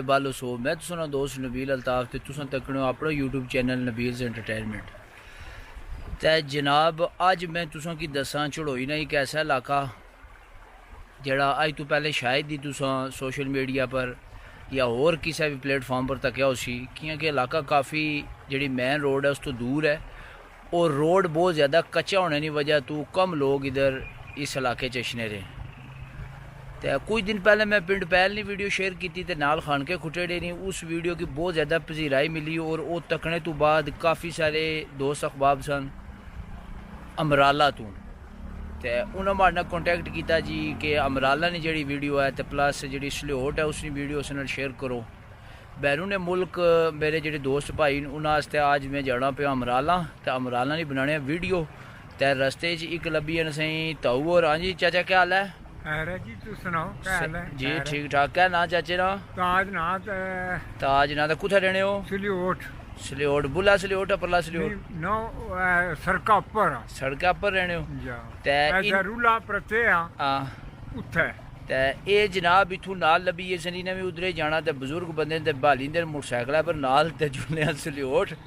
बालो सो मैं तुसां दोस्त नबील अल्ताफ ते तुसां तकने अपना यूट्यूब चैनल नबील्स एंटरटेनमेंट। ते जनाब अज मैं तुसां की दसां चढ़ोई ना एक ऐसा इलाका जड़ा अज तो पहले शायद ही तुसां सोशल मीडिया पर या होर किसी भी प्लेटफॉर्म पर तकिया उसी क्योंकि इलाका काफ़ी जी मेन रोड है उस तो दूर है और रोड बहुत ज़्यादा कच्चा होने की वजह तो कम लोग इधर इस इलाके चशने रहे। तो कुछ दिन पहले मैं पिंड पहल ने वीडियो शेयर की थी नाल खान के खुटेड़े ने उस वीडियो की बहुत ज़्यादा पजीराई मिली और वो तकने तो बाद काफ़ी सारे दोस्त अखबाब सन अमराला तो उन्होंने हमारे नाल कॉन्टैक्ट किया जी कि अमराला ने जी वीडियो है तो प्लस जी सल्योट है उसकी वीडियो उस शेयर करो। बैरून मुल्क मेरे जो दोस्त भाई उन्होंने आज मैं जाना पे अमराला तो अमराला ने बनाने वीडियो तो रस्ते एक लब्भी सही ताऊ और। हाँ जी चाचा क्या हाल है? जी तू सुनाओ क्या हाल है? जी ठीक ठाक। क्या ना चाचे ना? ताज ना ताज ना कुत्थे रहने हो? सल्योट। सल्योट बुला सल्योट है परला सल्योट नो सड़का पर रहने हो ते रूला प्रते हां उत्थे ते ए जनाब इथू नाल लबी है सनी ने भी उधरे जाना ते बुजुर्ग बंदे ते बाली दे मोटरसाइकिल पर नाल ते जुने सल्योट।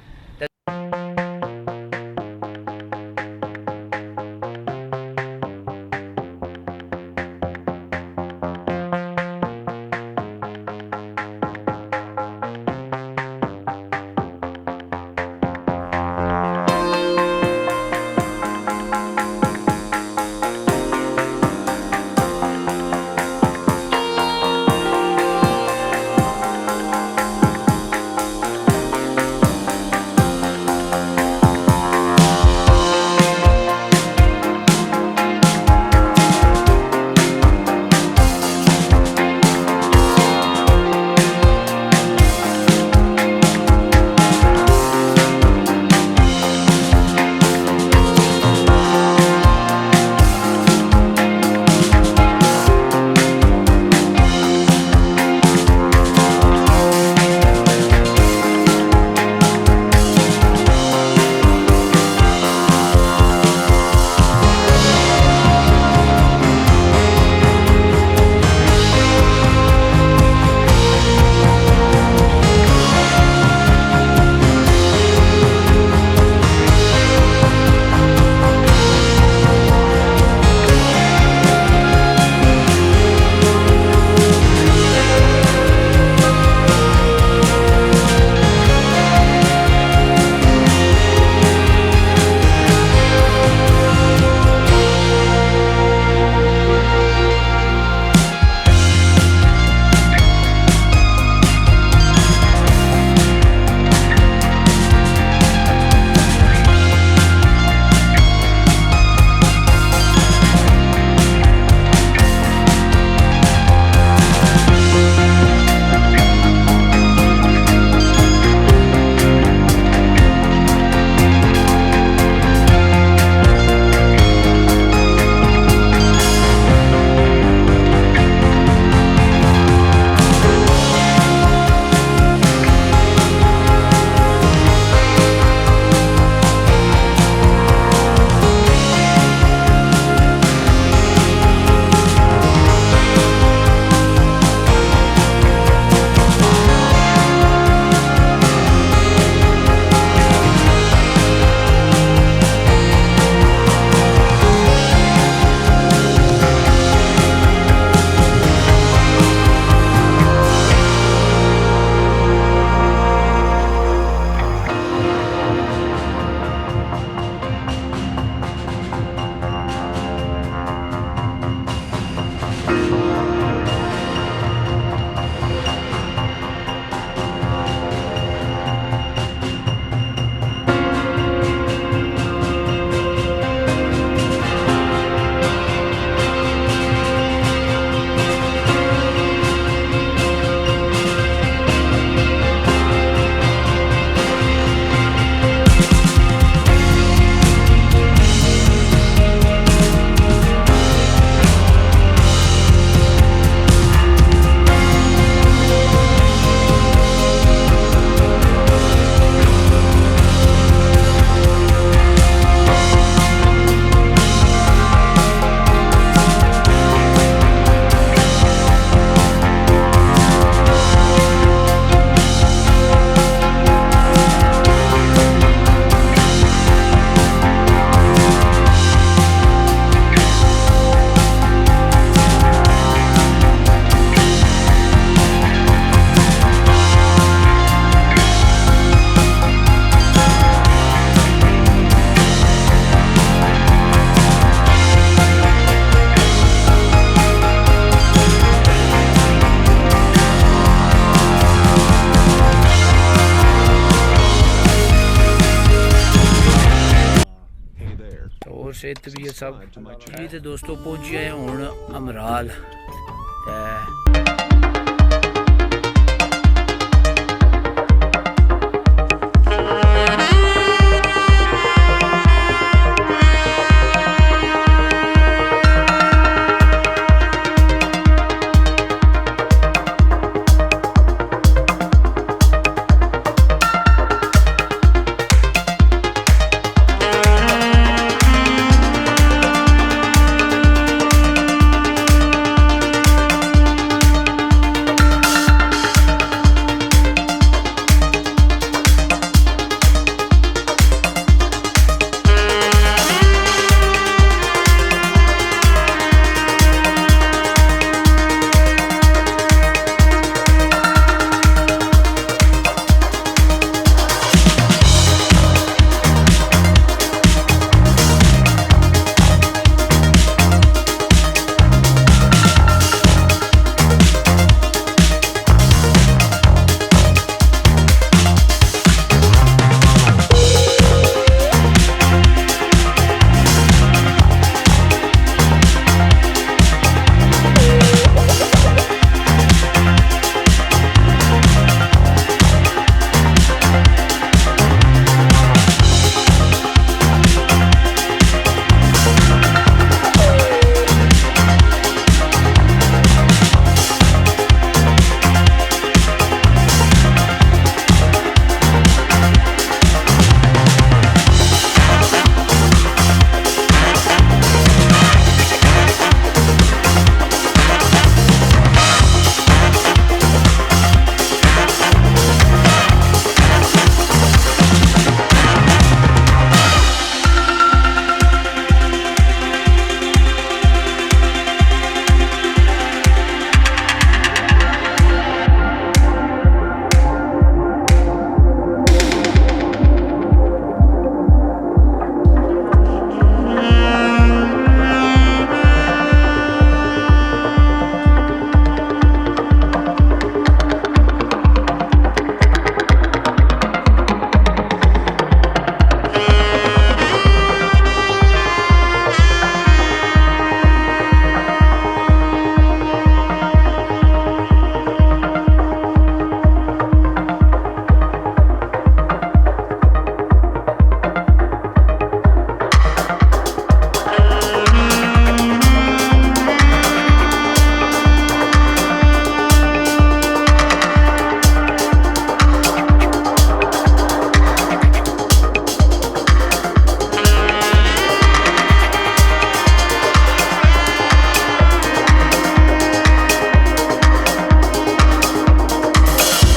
सेहत भी है सब। जी तो दोस्तों पहुंचे हैं हुण अमराल ते